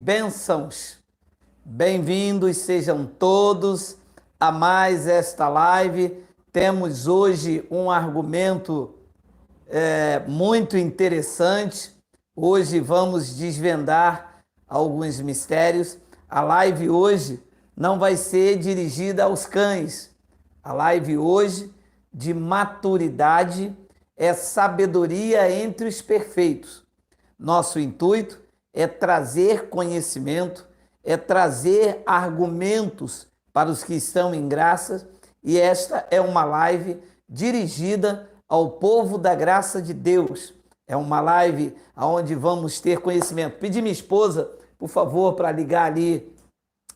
Bênçãos, bem-vindos sejam todos a mais esta live. Temos hoje um argumento muito interessante. Hoje vamos desvendar alguns mistérios. A live hoje não vai ser dirigida aos cães. A live hoje de maturidade é sabedoria entre os perfeitos. Nosso intuito é trazer conhecimento, é trazer argumentos para os que estão em graça, e esta é uma live dirigida ao povo da graça de Deus. É uma live onde vamos ter conhecimento. Pedi minha esposa, por favor, para ligar ali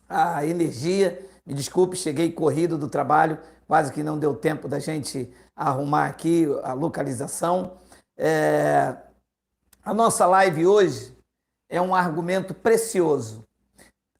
a energia. Me desculpe, cheguei corrido do trabalho, quase que não deu tempo da gente arrumar aqui a localização. A nossa live hoje é um argumento precioso.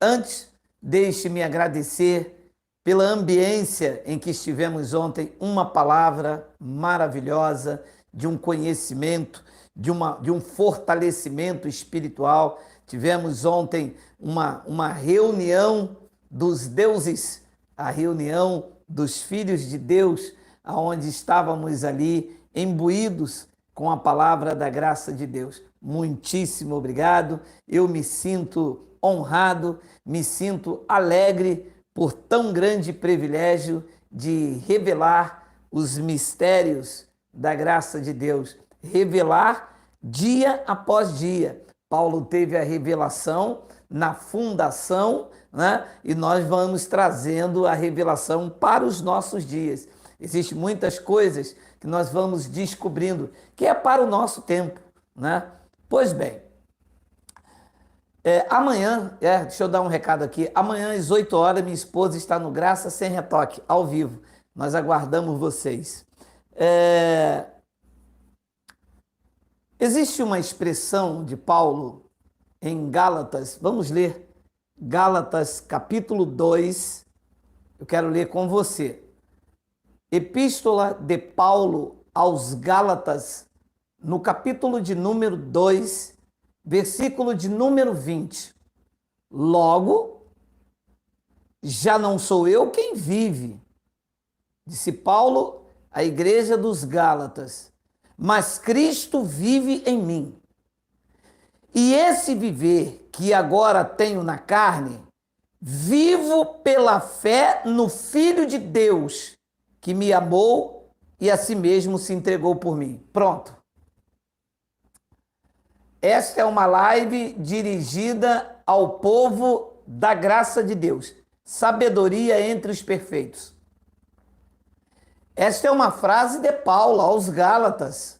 Antes, deixe-me agradecer pela ambiência em que estivemos ontem, uma palavra maravilhosa, de um conhecimento, de um fortalecimento espiritual. Tivemos ontem uma reunião dos deuses, a reunião dos filhos de Deus, onde estávamos ali imbuídos com a palavra da graça de Deus. Muitíssimo obrigado. Eu me sinto honrado, me sinto alegre por tão grande privilégio de revelar os mistérios da graça de Deus. Revelar dia após dia. Paulo teve a revelação na fundação, né? E nós vamos trazendo a revelação para os nossos dias. Existem muitas coisas que nós vamos descobrindo que é para o nosso tempo, né? Pois bem, amanhã, deixa eu dar um recado aqui, amanhã às 8 horas minha esposa está no Graça Sem Retoque, ao vivo. Nós aguardamos vocês. Existe uma expressão de Paulo em Gálatas, vamos ler Gálatas capítulo 2, eu quero ler com você. Epístola de Paulo aos Gálatas, no capítulo de número 2, versículo de número 20. Logo, já não sou eu quem vive, disse Paulo à igreja dos Gálatas, mas Cristo vive em mim. E esse viver que agora tenho na carne, vivo pela fé no Filho de Deus, que me amou e a si mesmo se entregou por mim. Pronto. Esta é uma live dirigida ao povo da graça de Deus. Sabedoria entre os perfeitos. Esta é uma frase de Paulo aos Gálatas.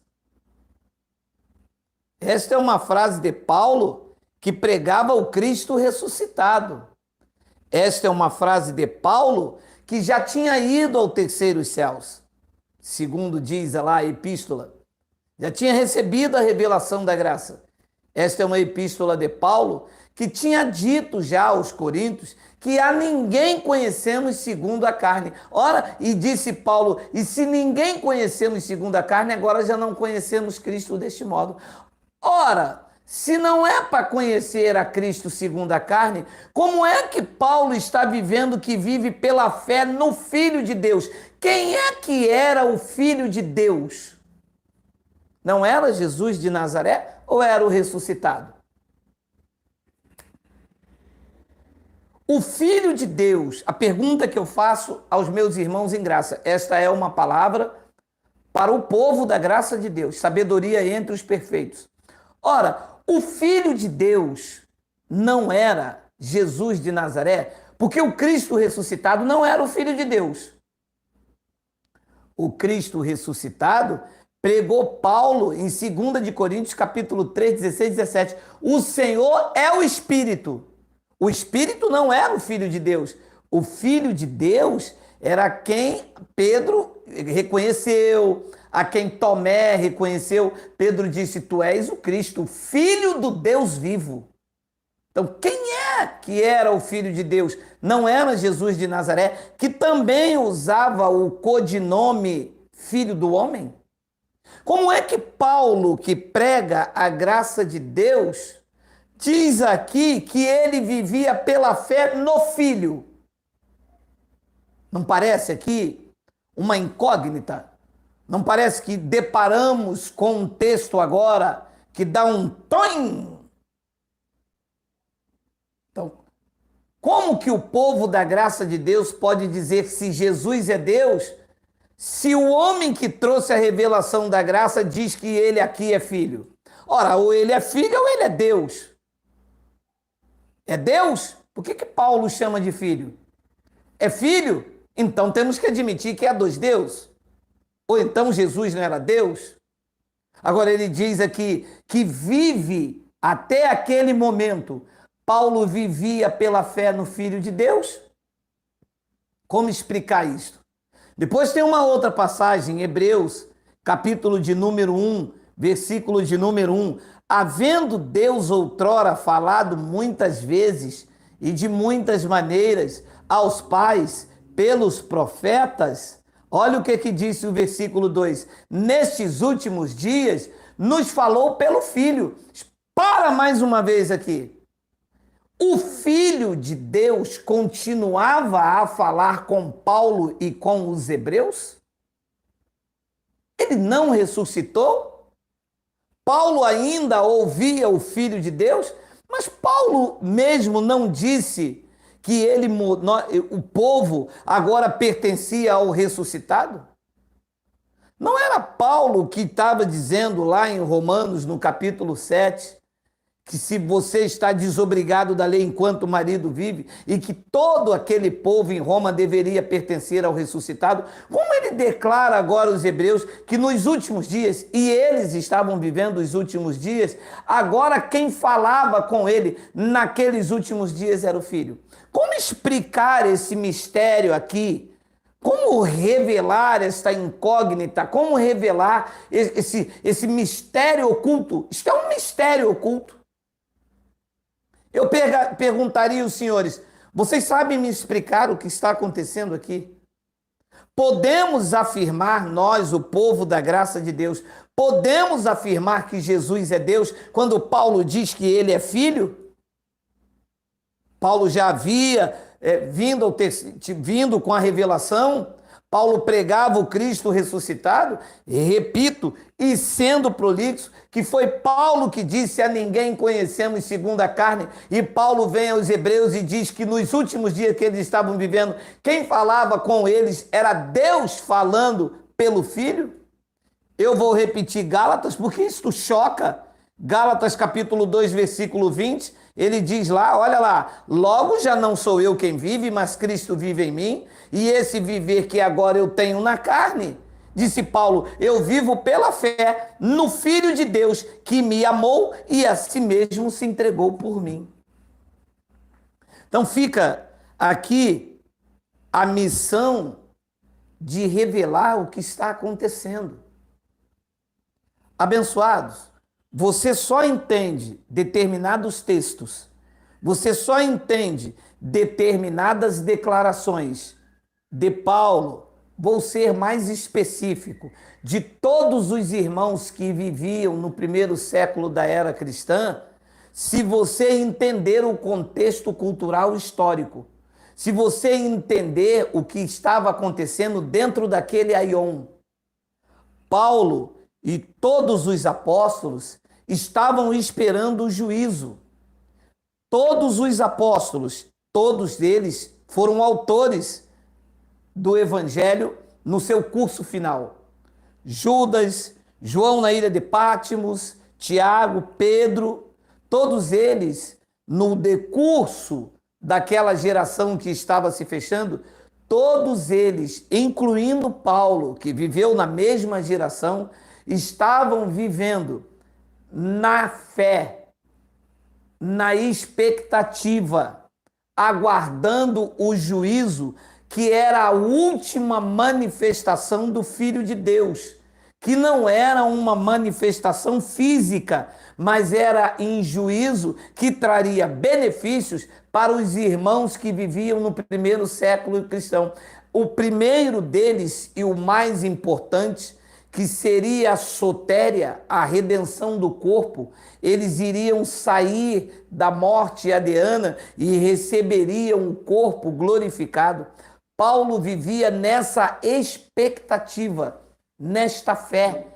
Esta é uma frase de Paulo que pregava o Cristo ressuscitado. Esta é uma frase de Paulo que já tinha ido ao terceiro céus, segundo diz lá a epístola. Já tinha recebido a revelação da graça. Esta é uma epístola de Paulo que tinha dito já aos coríntios que a ninguém conhecemos segundo a carne. Ora, e disse Paulo, e se ninguém conhecemos segundo a carne, agora já não conhecemos Cristo deste modo. Ora, se não é para conhecer a Cristo segundo a carne, como é que Paulo está vivendo que vive pela fé no Filho de Deus? Quem é que era o Filho de Deus? Não era Jesus de Nazaré ou era o ressuscitado? O Filho de Deus, a pergunta que eu faço aos meus irmãos em graça, esta é uma palavra para o povo da graça de Deus, sabedoria entre os perfeitos. Ora, o Filho de Deus não era Jesus de Nazaré, porque o Cristo ressuscitado não era o Filho de Deus. O Cristo ressuscitado pregou Paulo em 2 de Coríntios, capítulo 3, 16 e 17. O Senhor é o Espírito. O Espírito não era o Filho de Deus. O Filho de Deus era quem Pedro reconheceu, a quem Tomé reconheceu. Pedro disse, tu és o Cristo, o Filho do Deus vivo. Então, quem é que era o Filho de Deus? Não era Jesus de Nazaré, que também usava o codinome Filho do Homem? Como é que Paulo, que prega a graça de Deus, diz aqui que ele vivia pela fé no Filho. Não parece aqui uma incógnita? Não parece que deparamos com um texto agora que dá um toim? Então, como que o povo da graça de Deus pode dizer se Jesus é Deus, se o homem que trouxe a revelação da graça diz que ele aqui é filho? Ora, ou ele é filho ou ele é Deus. É Deus? Por que Paulo chama de filho? É filho? Então temos que admitir que é dois Deus. Ou então Jesus não era Deus? Agora ele diz aqui que vive até aquele momento. Paulo vivia pela fé no Filho de Deus? Como explicar isso? Depois tem uma outra passagem, Hebreus, capítulo de número 1, versículo de número 1. Havendo Deus outrora falado muitas vezes e de muitas maneiras aos pais pelos profetas, olha o que disse o versículo 2. Nestes últimos dias nos falou pelo Filho. Para mais uma vez aqui. O Filho de Deus continuava a falar com Paulo e com os hebreus? Ele não ressuscitou? Paulo ainda ouvia o Filho de Deus? Mas Paulo mesmo não disse que o povo agora pertencia ao ressuscitado? Não era Paulo que estava dizendo lá em Romanos, no capítulo 7, que se você está desobrigado da lei enquanto o marido vive e que todo aquele povo em Roma deveria pertencer ao ressuscitado? Como ele declara agora aos hebreus que nos últimos dias, e eles estavam vivendo os últimos dias, agora quem falava com ele naqueles últimos dias era o Filho? Como explicar esse mistério aqui? Como revelar esta incógnita? Como revelar esse mistério oculto? Isto é um mistério oculto. Eu perguntaria aos senhores, vocês sabem me explicar o que está acontecendo aqui? Podemos afirmar, nós, o povo da graça de Deus, podemos afirmar que Jesus é Deus quando Paulo diz que ele é filho? Paulo já havia vindo com a revelação. Paulo pregava o Cristo ressuscitado, e repito, e sendo prolixo, que foi Paulo que disse: a ninguém conhecemos segundo a carne, e Paulo vem aos hebreus e diz que nos últimos dias que eles estavam vivendo, quem falava com eles era Deus falando pelo Filho. Eu vou repetir Gálatas, porque isso choca. Gálatas capítulo 2, versículo 20, ele diz lá, olha lá, logo já não sou eu quem vive, mas Cristo vive em mim, e esse viver que agora eu tenho na carne, disse Paulo, eu vivo pela fé no Filho de Deus, que me amou e a si mesmo se entregou por mim. Então fica aqui a missão de revelar o que está acontecendo. Abençoados, você só entende determinados textos, você só entende determinadas declarações de Paulo, vou ser mais específico, de todos os irmãos que viviam no primeiro século da era cristã, se você entender o contexto cultural histórico, se você entender o que estava acontecendo dentro daquele aion. Paulo e todos os apóstolos estavam esperando o juízo. Todos os apóstolos, todos eles foram autores do evangelho no seu curso final. Judas, João na ilha de Pátimos, Tiago, Pedro, todos eles, no decurso daquela geração que estava se fechando, todos eles, incluindo Paulo, que viveu na mesma geração, estavam vivendo na fé, na expectativa, aguardando o juízo, que era a última manifestação do Filho de Deus, que não era uma manifestação física, mas era em juízo que traria benefícios para os irmãos que viviam no primeiro século cristão. O primeiro deles e o mais importante, que seria a sotéria, a redenção do corpo, eles iriam sair da morte adeana e receberiam um corpo glorificado. Paulo vivia nessa expectativa, nesta fé.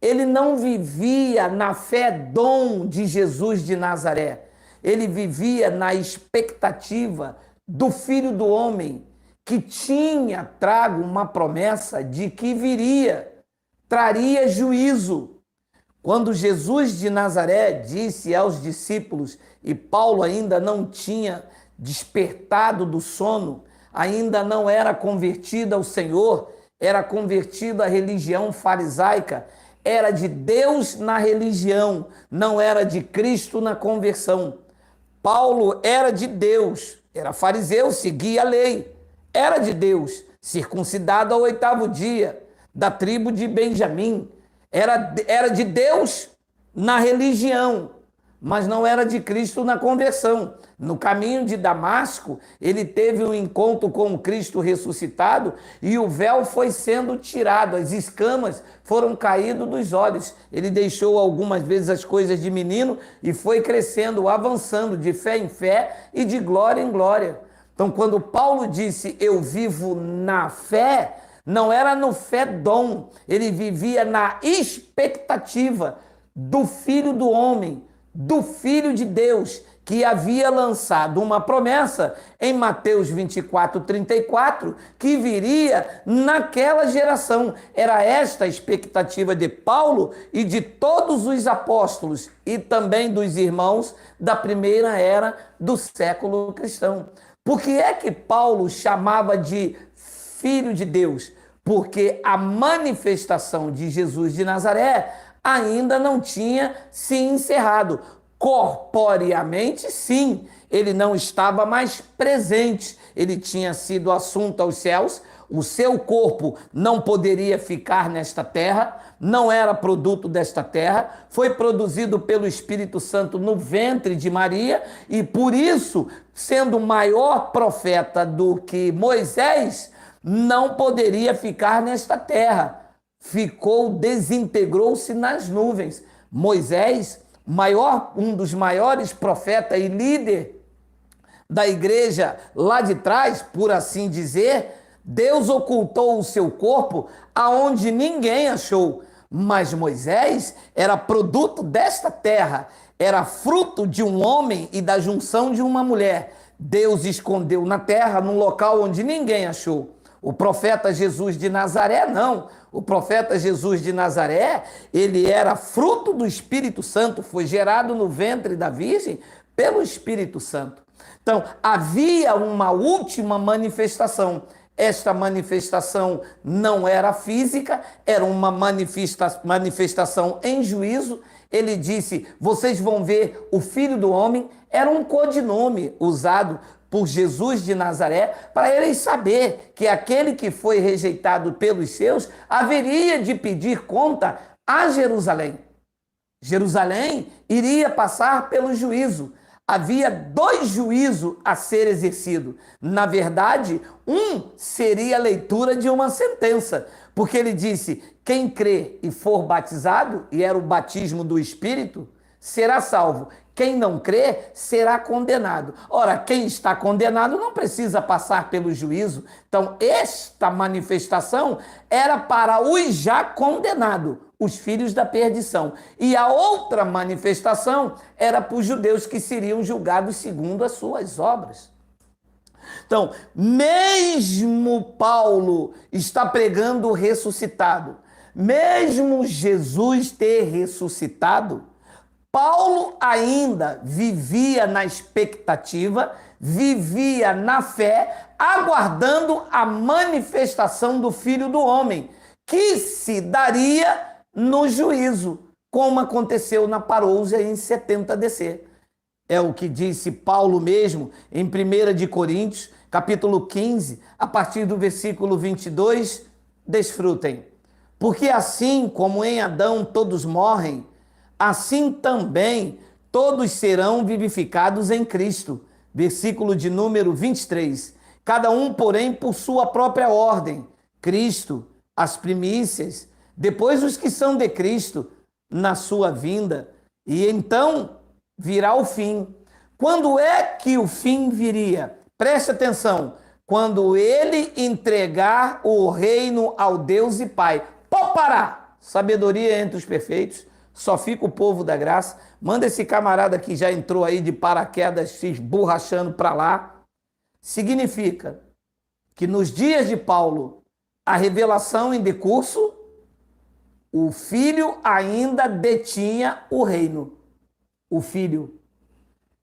Ele não vivia na fé dom de Jesus de Nazaré. Ele vivia na expectativa do Filho do Homem, que tinha trago uma promessa de que viria, traria juízo. Quando Jesus de Nazaré disse aos discípulos, e Paulo ainda não tinha despertado do sono, ainda não era convertido ao Senhor, era convertido à religião farisaica, era de Deus na religião, não era de Cristo na conversão. Paulo era de Deus, era fariseu, seguia a lei, era de Deus, circuncidado ao 8º dia, da tribo de Benjamim, era de Deus na religião, mas não era de Cristo na conversão. No caminho de Damasco, ele teve um encontro com o Cristo ressuscitado e o véu foi sendo tirado, as escamas foram caindo dos olhos. Ele deixou algumas vezes as coisas de menino e foi crescendo, avançando de fé em fé e de glória em glória. Então, quando Paulo disse, eu vivo na fé, não era no fé dom, ele vivia na expectativa do Filho do Homem, do Filho de Deus, que havia lançado uma promessa em Mateus 24:34, que viria naquela geração. Era esta a expectativa de Paulo e de todos os apóstolos e também dos irmãos da primeira era do século cristão. Por que é que Paulo chamava de Filho de Deus? Porque a manifestação de Jesus de Nazaré ainda não tinha se encerrado. Corporeamente, sim, ele não estava mais presente, ele tinha sido assunto aos céus, o seu corpo não poderia ficar nesta terra, não era produto desta terra, foi produzido pelo Espírito Santo no ventre de Maria e por isso, sendo maior profeta do que Moisés, não poderia ficar nesta terra. Desintegrou-se nas nuvens. Moisés, um dos maiores profetas e líder da igreja lá de trás, por assim dizer, Deus ocultou o seu corpo aonde ninguém achou. Mas Moisés era produto desta terra, era fruto de um homem e da junção de uma mulher. Deus escondeu na terra, num local onde ninguém achou. O profeta Jesus de Nazaré, não. O profeta Jesus de Nazaré, ele era fruto do Espírito Santo, foi gerado no ventre da Virgem pelo Espírito Santo. Então, havia uma última manifestação. Esta manifestação não era física, era uma manifestação em juízo. Ele disse, vocês vão ver o Filho do Homem, era um codinome usado por Jesus de Nazaré, para eles saber que aquele que foi rejeitado pelos seus haveria de pedir conta a Jerusalém. Jerusalém iria passar pelo juízo. Havia 2 juízos a ser exercido. Na verdade, um seria a leitura de uma sentença, porque ele disse, quem crê e for batizado, e era o batismo do Espírito, será salvo. Quem não crê será condenado. Ora, quem está condenado não precisa passar pelo juízo. Então, esta manifestação era para os já condenados, os filhos da perdição. E a outra manifestação era para os judeus que seriam julgados segundo as suas obras. Então, mesmo Paulo está pregando o ressuscitado, mesmo Jesus ter ressuscitado, Paulo ainda vivia na expectativa, vivia na fé, aguardando a manifestação do Filho do Homem, que se daria no juízo, como aconteceu na parousia em 70 DC. É o que disse Paulo mesmo em 1 de Coríntios, capítulo 15, a partir do versículo 22, desfrutem. Porque assim como em Adão todos morrem, assim também todos serão vivificados em Cristo. Versículo de número 23. Cada um, porém, por sua própria ordem. Cristo, as primícias, depois os que são de Cristo na sua vinda, e então virá o fim. Quando é que o fim viria? Preste atenção, quando ele entregar o reino ao Deus e Pai. Pode parar! Sabedoria entre os perfeitos, só fica o povo da graça. Manda esse camarada que já entrou aí de paraquedas se esborrachando para lá. Significa que nos dias de Paulo, a revelação em decurso, o filho ainda detinha o reino. O filho.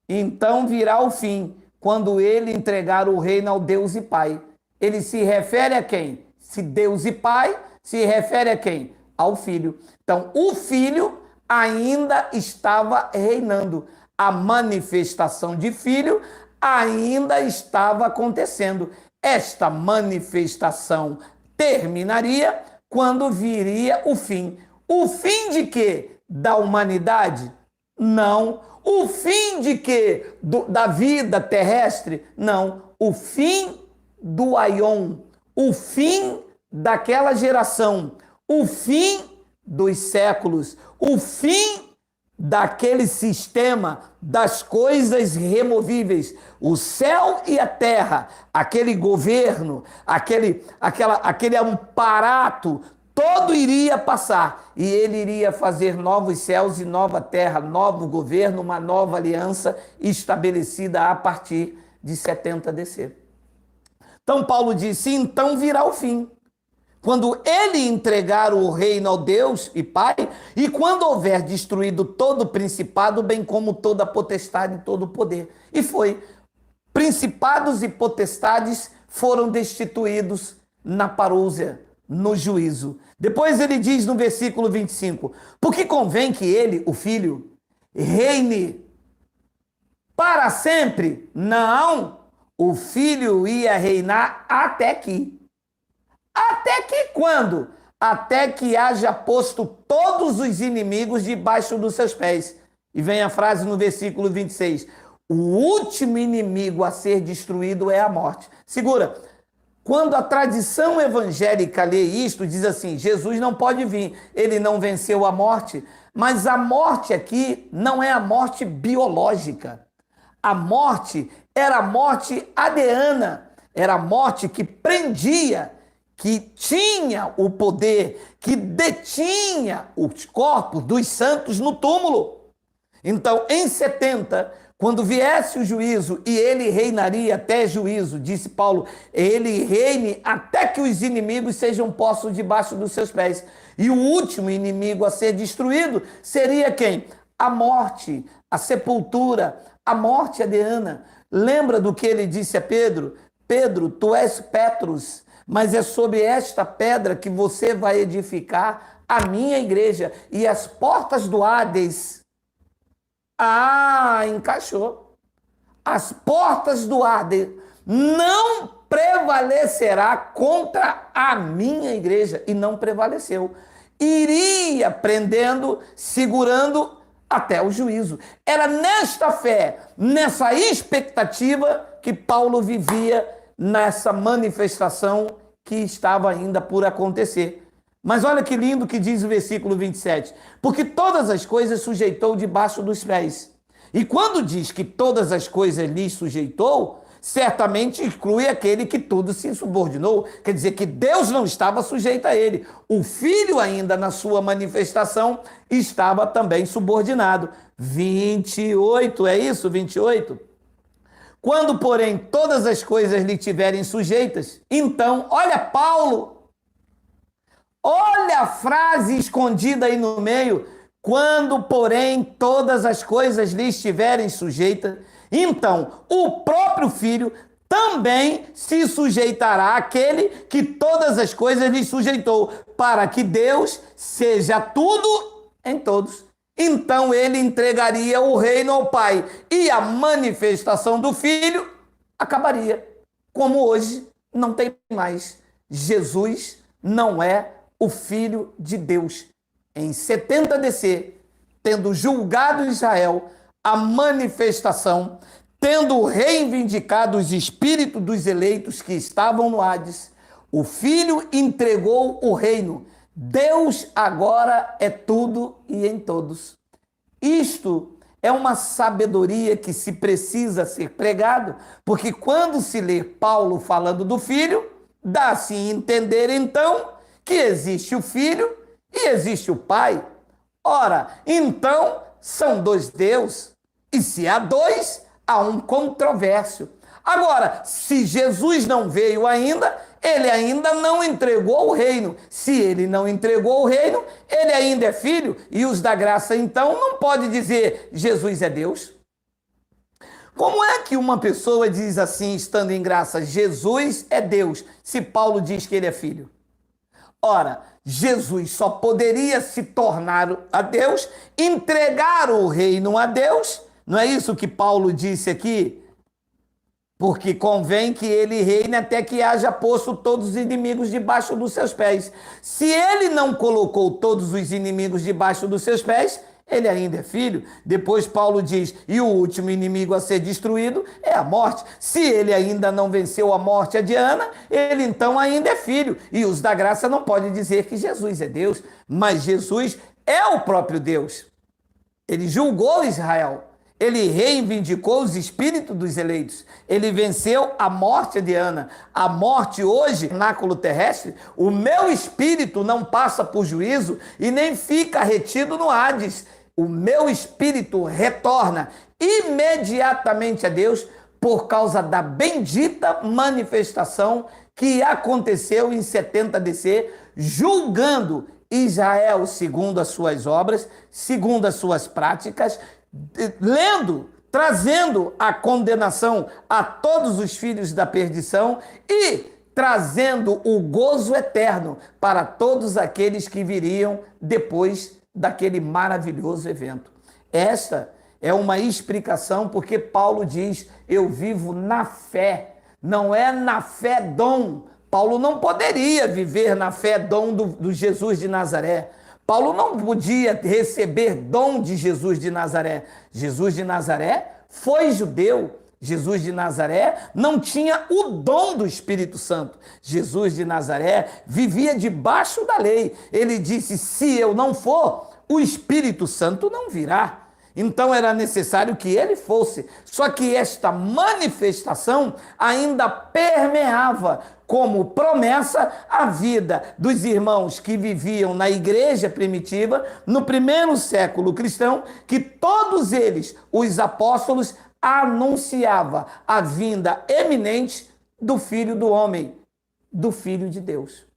Então virá o fim, quando ele entregar o reino ao Deus e Pai. Ele se refere a quem? Se Deus e Pai, se refere a quem? Ao filho. Então, o filho ainda estava reinando. A manifestação de filho ainda estava acontecendo. Esta manifestação terminaria quando viria o fim. O fim de quê? Da humanidade? Não. O fim de quê? Da vida terrestre? Não. O fim do aion. O fim daquela geração. O fim dos séculos. O fim daquele sistema das coisas removíveis, o céu e a terra, aquele governo, aquele amparato, todo iria passar e ele iria fazer novos céus e nova terra, novo governo, uma nova aliança estabelecida a partir de 70 DC. Então Paulo disse, então virá o fim. Quando ele entregar o reino ao Deus e Pai, e quando houver destruído todo o principado, bem como toda a potestade e todo o poder. E foi. Principados e potestades foram destituídos na parúzia, no juízo. Depois ele diz no versículo 25, porque convém que ele, o Filho, reine para sempre? Não, o Filho ia reinar até aqui. Até que quando? Até que haja posto todos os inimigos debaixo dos seus pés. E vem a frase no versículo 26. O último inimigo a ser destruído é a morte. Segura. Quando a tradição evangélica lê isto, diz assim, Jesus não pode vir, ele não venceu a morte. Mas a morte aqui não é a morte biológica. A morte era a morte adeana. Era a morte que prendia, que tinha o poder, que detinha os corpos dos santos no túmulo. Então, em 70, quando viesse o juízo, e ele reinaria até juízo, disse Paulo, ele reine até que os inimigos sejam postos debaixo dos seus pés. E o último inimigo a ser destruído seria quem? A morte, a sepultura, a morte adeana. Lembra do que ele disse a Pedro? Pedro, tu és Petrus, mas é sobre esta pedra que você vai edificar a minha igreja, e as portas do Hades. Encaixou. As portas do Hades não prevalecerá contra a minha igreja, e não prevaleceu. Iria prendendo, segurando até o juízo. Era nesta fé, nessa expectativa que Paulo vivia nessa manifestação que estava ainda por acontecer. Mas olha que lindo que diz o versículo 27. Porque todas as coisas sujeitou debaixo dos pés. E quando diz que todas as coisas lhe sujeitou, certamente inclui aquele que tudo se subordinou. Quer dizer que Deus não estava sujeito a ele. O Filho ainda na sua manifestação estava também subordinado. 28, é isso? 28? Quando, porém, todas as coisas lhe tiverem sujeitas, então, olha Paulo, olha a frase escondida aí no meio, quando, porém, todas as coisas lhe estiverem sujeitas, então o próprio Filho também se sujeitará àquele que todas as coisas lhe sujeitou, para que Deus seja tudo em todos. Então ele entregaria o reino ao Pai e a manifestação do Filho acabaria. Como hoje não tem mais. Jesus não é o Filho de Deus. Em 70 DC, tendo julgado Israel, a manifestação, tendo reivindicado os espíritos dos eleitos que estavam no Hades, o Filho entregou o reino, Deus agora é tudo e em todos. Isto é uma sabedoria que se precisa ser pregado, porque quando se lê Paulo falando do Filho, dá-se a entender então que existe o Filho e existe o Pai. Ora, então são dois Deus, e se há dois, há um controvérsia. Agora, se Jesus não veio ainda, ele ainda não entregou o reino. Se ele não entregou o reino, ele ainda é filho, e os da graça então não pode dizer Jesus é Deus. Como é que uma pessoa diz assim, estando em graça, Jesus é Deus, se Paulo diz que ele é filho? Ora, Jesus só poderia se tornar a Deus, entregar o reino a Deus, não é isso que Paulo disse aqui? Porque convém que ele reine até que haja posto todos os inimigos debaixo dos seus pés. Se ele não colocou todos os inimigos debaixo dos seus pés, ele ainda é filho. Depois Paulo diz, e o último inimigo a ser destruído é a morte. Se ele ainda não venceu a morte, a Diana, ele então ainda é filho. E os da graça não podem dizer que Jesus é Deus, mas Jesus é o próprio Deus. Ele julgou Israel. Ele reivindicou os espíritos dos eleitos. Ele venceu a morte de Ana. A morte hoje, no náculo terrestre, o meu espírito não passa por juízo e nem fica retido no Hades. O meu espírito retorna imediatamente a Deus por causa da bendita manifestação que aconteceu em 70 DC, julgando Israel segundo as suas obras, segundo as suas práticas, trazendo a condenação a todos os filhos da perdição e trazendo o gozo eterno para todos aqueles que viriam depois daquele maravilhoso evento. Esta é uma explicação porque Paulo diz, eu vivo na fé, não é na fé dom. Paulo não poderia viver na fé dom do Jesus de Nazaré. Paulo não podia receber dom de Jesus de Nazaré. Jesus de Nazaré foi judeu. Jesus de Nazaré não tinha o dom do Espírito Santo. Jesus de Nazaré vivia debaixo da lei. Ele disse, se eu não for, o Espírito Santo não virá. Então era necessário que ele fosse. Só que esta manifestação ainda permeava como promessa a vida dos irmãos que viviam na igreja primitiva, no primeiro século cristão, que todos eles, os apóstolos, anunciavam a vinda eminente do Filho do Homem, do Filho de Deus.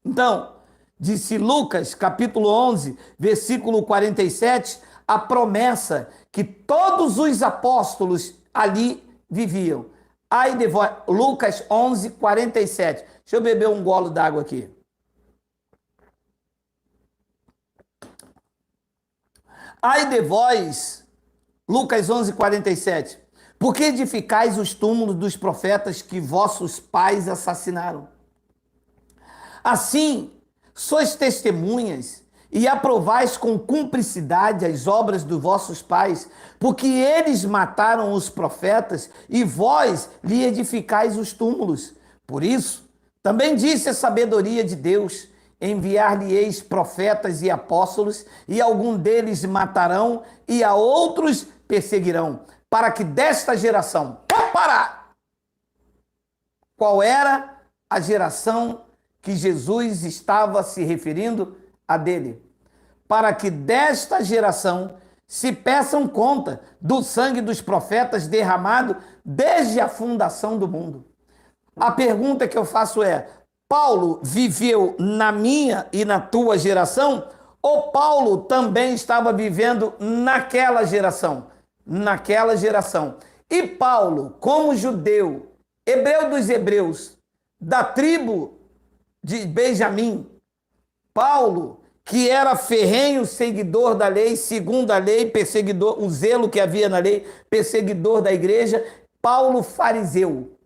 Então, disse Lucas, capítulo 11, versículo 47, a promessa que todos os apóstolos ali viviam. Ai de vós, Lucas 11, 47. Deixa eu beber um golo d'água aqui. Ai de vós, Lucas 11, 47. Porque edificais os túmulos dos profetas que vossos pais assassinaram? Assim, sois testemunhas e aprovais com cumplicidade as obras dos vossos pais, porque eles mataram os profetas e vós lhe edificais os túmulos. Por isso, também disse a sabedoria de Deus, enviar-lhe-eis profetas e apóstolos, e algum deles matarão, e a outros perseguirão, para que desta geração... Parar! Qual era a geração que Jesus estava se referindo? A dele, para que desta geração se peçam conta do sangue dos profetas derramado desde a fundação do mundo. A pergunta que eu faço é, Paulo viveu na minha e na tua geração, ou Paulo também estava vivendo naquela geração? Naquela geração. E Paulo, como judeu, hebreu dos hebreus, da tribo de Benjamim, Paulo, que era ferrenho seguidor da lei, segundo a lei, perseguidor, o zelo que havia na lei, perseguidor da igreja, Paulo fariseu.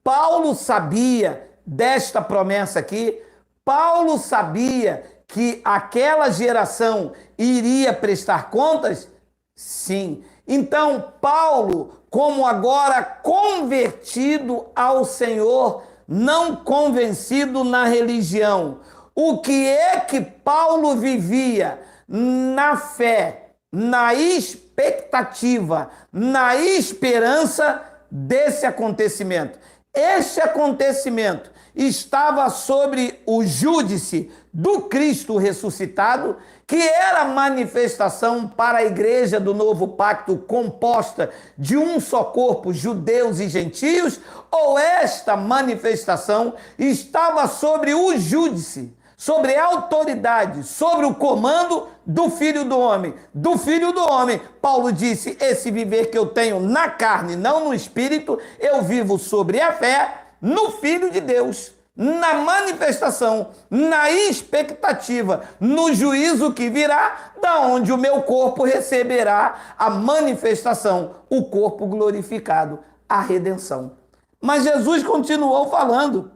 Paulo sabia desta promessa aqui, Paulo sabia que aquela geração iria prestar contas? Sim. Então, Paulo, como agora convertido ao Senhor, não convencido na religião, o que é que Paulo vivia na fé, na expectativa, na esperança desse acontecimento. Este acontecimento estava sobre o júdice do Cristo ressuscitado, que era a manifestação para a igreja do novo pacto composta de um só corpo, judeus e gentios, ou esta manifestação estava sobre o júdice, sobre a autoridade, sobre o comando do Filho do Homem. Do Filho do Homem, Paulo disse, esse viver que eu tenho na carne, não no espírito, eu vivo sobre a fé no Filho de Deus, na manifestação, na expectativa, no juízo que virá, da onde o meu corpo receberá a manifestação, o corpo glorificado, a redenção. Mas Jesus continuou falando,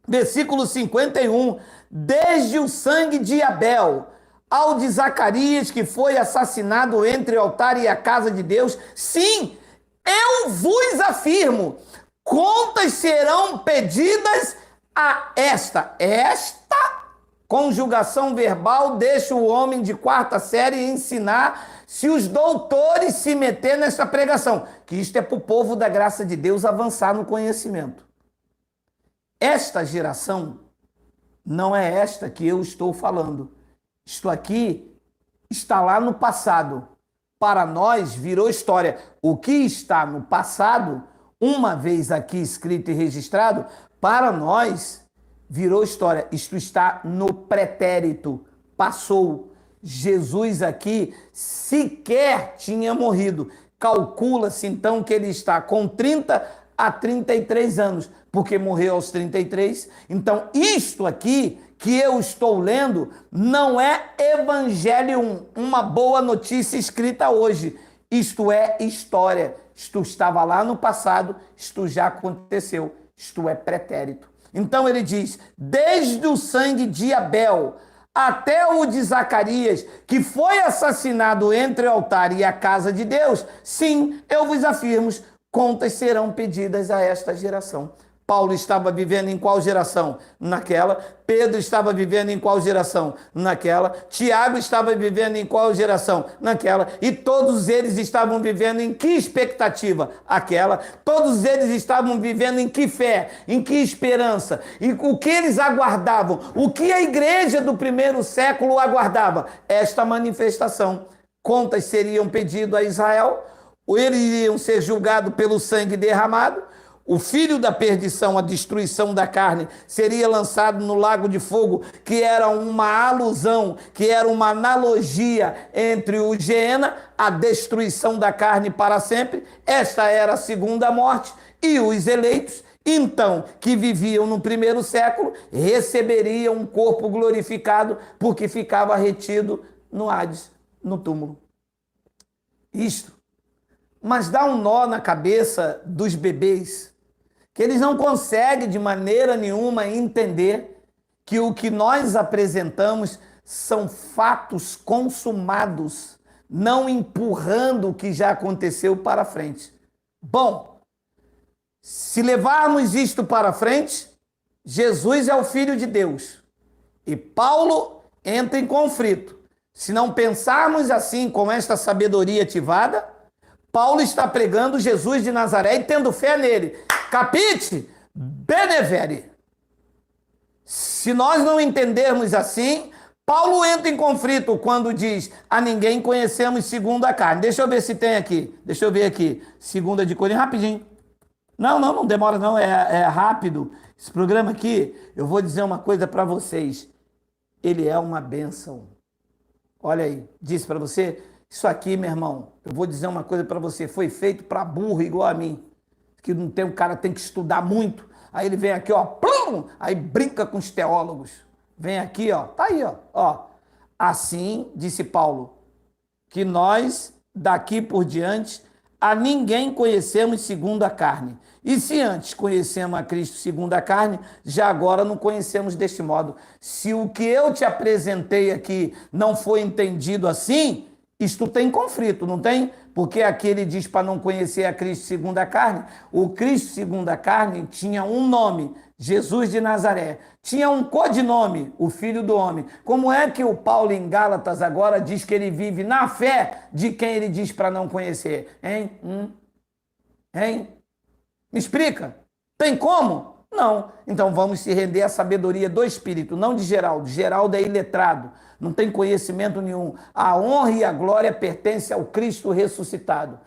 versículo 51, desde o sangue de Abel ao de Zacarias, que foi assassinado entre o altar e a casa de Deus, sim, eu vos afirmo, contas serão pedidas a esta conjugação verbal deixa o homem de quarta série ensinar se os doutores se meter nessa pregação, que isto é para o povo da graça de Deus avançar no conhecimento. Esta geração não é esta que eu estou falando. Isto aqui está lá no passado. Para nós virou história. O que está no passado, uma vez aqui escrito e registrado, para nós virou história. Isto está no pretérito. Passou. Jesus aqui sequer tinha morrido. Calcula-se então que ele está com 30 a 33 anos, porque morreu aos 33. Então, isto aqui que eu estou lendo não é Evangelho, uma boa notícia escrita hoje. Isto é história. Isto estava lá no passado, isto já aconteceu. Isto é pretérito. Então ele diz, desde o sangue de Abel até o de Zacarias, que foi assassinado entre o altar e a casa de Deus, sim, eu vos afirmo, contas serão pedidas a esta geração. Paulo estava vivendo em qual geração? Naquela. Pedro estava vivendo em qual geração? Naquela. Tiago estava vivendo em qual geração? Naquela. E todos eles estavam vivendo em que expectativa? Aquela. Todos eles estavam vivendo em que fé? Em que esperança? E o que eles aguardavam? O que a igreja do primeiro século aguardava? Esta manifestação. Contas seriam pedidas a Israel, ou eles iriam ser julgados pelo sangue derramado. O filho da perdição, a destruição da carne, seria lançado no lago de fogo, que era uma alusão, que era uma analogia entre o Geena, a destruição da carne para sempre. Esta era a segunda morte. E os eleitos, então, que viviam no primeiro século, receberiam um corpo glorificado, porque ficava retido no Hades, no túmulo. Isto. Mas dá um nó na cabeça dos bebês, que eles não conseguem de maneira nenhuma entender que o que nós apresentamos são fatos consumados, não empurrando o que já aconteceu para frente. Bom, se levarmos isto para frente, Jesus é o Filho de Deus. E Paulo entra em conflito. Se não pensarmos assim, com esta sabedoria ativada, Paulo está pregando Jesus de Nazaré e tendo fé nele. Capite? Benevere. Se nós não entendermos assim, Paulo entra em conflito quando diz, a ninguém conhecemos segundo a carne. Deixa eu ver se tem aqui. Deixa eu ver aqui. 2 de Coríntios, rapidinho. Não demora não, é rápido. Esse programa aqui, eu vou dizer uma coisa para vocês. Ele é uma bênção. Olha aí, disse para você... Isso aqui, meu irmão, eu vou dizer uma coisa para você, foi feito para burro igual a mim, que não tem, o cara tem que estudar muito, aí ele vem aqui, ó, plum, aí brinca com os teólogos, vem aqui, ó, tá aí, ó. Assim, disse Paulo, que nós, daqui por diante, a ninguém conhecemos segundo a carne. E se antes conhecemos a Cristo segundo a carne, já agora não conhecemos deste modo. Se o que eu te apresentei aqui não foi entendido assim, isto tem conflito, não tem? porque aqui ele diz para não conhecer a Cristo segundo a carne. O Cristo segundo a carne tinha um nome, Jesus de Nazaré. Tinha um codinome, o Filho do Homem. Como é que o Paulo em Gálatas agora diz que ele vive na fé de quem ele diz para não conhecer? Hein? Hein? Me explica. Tem como? Não. Então vamos se render à sabedoria do Espírito, não de Geraldo. Geraldo é iletrado, não tem conhecimento nenhum. A honra e a glória pertencem ao Cristo ressuscitado.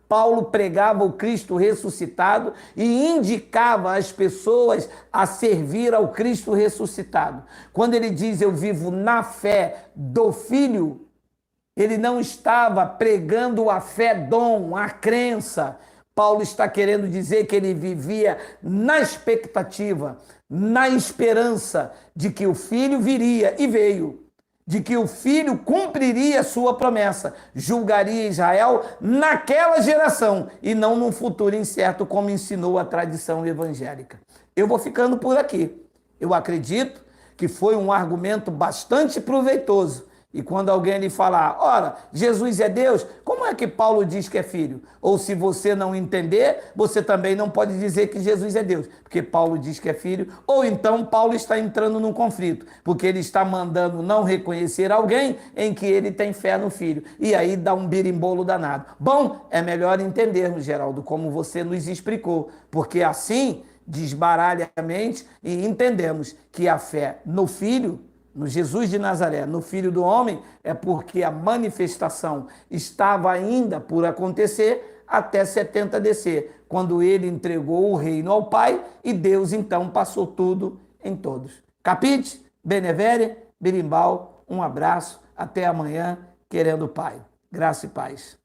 Paulo pregava o Cristo ressuscitado e indicava as pessoas a servir ao Cristo ressuscitado. Quando ele diz eu vivo na fé do Filho, ele não estava pregando a fé dom, a crença. Paulo está querendo dizer que ele vivia na expectativa, na esperança de que o Filho viria e veio, de que o Filho cumpriria sua promessa, julgaria Israel naquela geração e não num futuro incerto, como ensinou a tradição evangélica. Eu vou ficando por aqui. Eu acredito que foi um argumento bastante proveitoso. E quando alguém lhe falar, ora, Jesus é Deus, como é que Paulo diz que é filho? Ou se você não entender, você também não pode dizer que Jesus é Deus, porque Paulo diz que é filho, ou então Paulo está entrando num conflito, porque ele está mandando não reconhecer alguém em que ele tem fé no filho. E aí dá um birimbolo danado. Bom, é melhor entendermos, Geraldo, como você nos explicou, porque assim desbaralha a mente e entendemos que a fé no filho, no Jesus de Nazaré, no Filho do Homem, é porque a manifestação estava ainda por acontecer até 70 DC, quando ele entregou o reino ao Pai e Deus então passou tudo em todos. Capite? Benevere, berimbau, um abraço, até amanhã, querendo o Pai. Graça e paz.